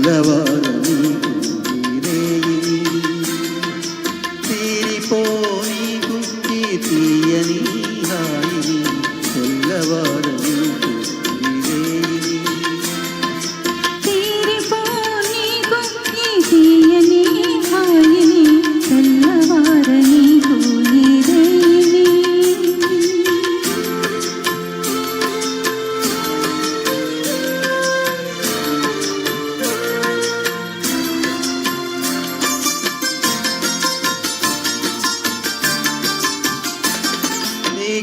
తెల్లవారని తీరిపోని కుక్కి తీయని హాయిని తెల్లవారని తీరిపోని కుక్కి తీయని హాయిని తెల్లవారని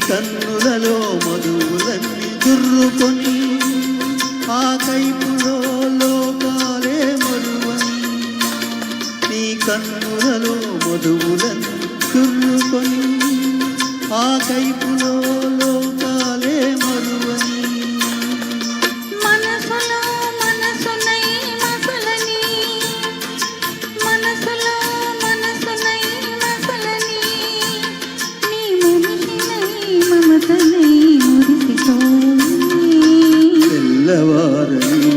కన్నులలో మధువులన్నీ దుర్రుకొని ఆ కైపులో లోకాలే మరువని నీ కన్నులలో మధువులన్నీ దుర్రుకొని ఆ కైపులో లోకాలే మరువని తెల్లవారని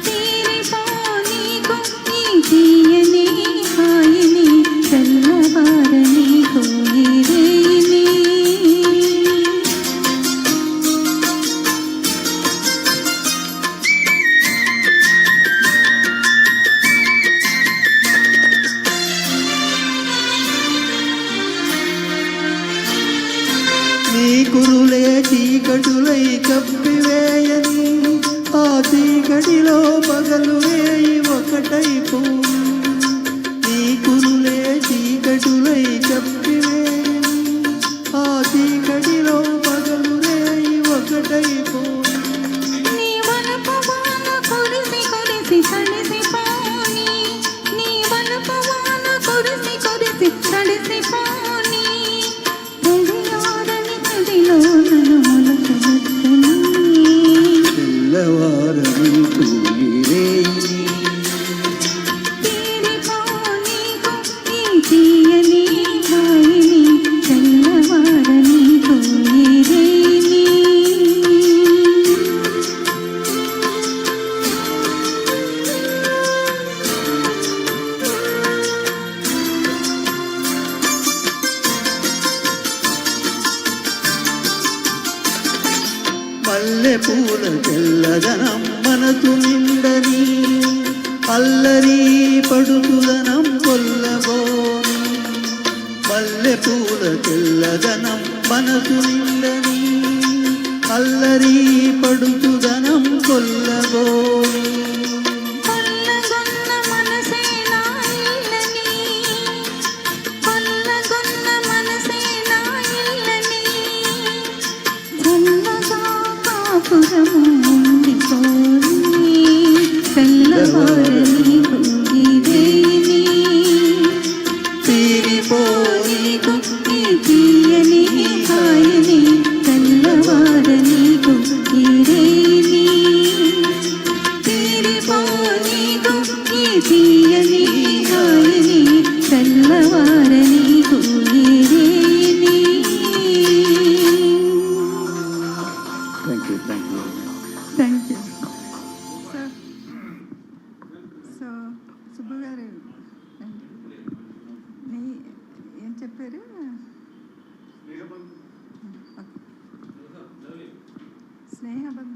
తీరిపోని కుక్కి తీయని హాయిని తెల్లవారని కోయిరేని నీ కురులే చీకటులై కప్పివేయని ఆ చీకటిలో పగలు వేయి ఒకటైపో నీ కురులే చీకటులై కప్పివేయని ఆ చీకటిలో పగలు వేయి ఒకటైపో నీ వలపు వాన కురిసి కురిసి తడిసిపోని నీ వలపు వాన కురిసి కురిసి తడిసిపోని తెల్లవారని తూయిరేని తీరిపోని కుక్కి తీయని హాయిని తెల్లవారని కోయిరేని మల్లె పూల తెల్లదనం మనసు నిండని అల్లరి పడుతుదనం కొల్లబోని మల్లె పూల తెల్లదనం మనసు నిండని అల్లరి పడుతుదనం కొల్లబోని కొల్లగొన్న మనసే నా ఇల్లని కొల్లగొన్న మనసే నా ఇల్లని చల్లగా కాపురము ఉండిపోని తెల్లవారని కోయిరేని తీరిపోని కుక్కి తీయని హాయిని తెల్లవారని కోయిరేని తీరిపోని కుక్కి తీయని హాయిని తెల్లవారని కోయిరేని. థ్యాంక్ యూ సో సుబ్బు గారు ఏం చెప్పారు? స్నేహబంధం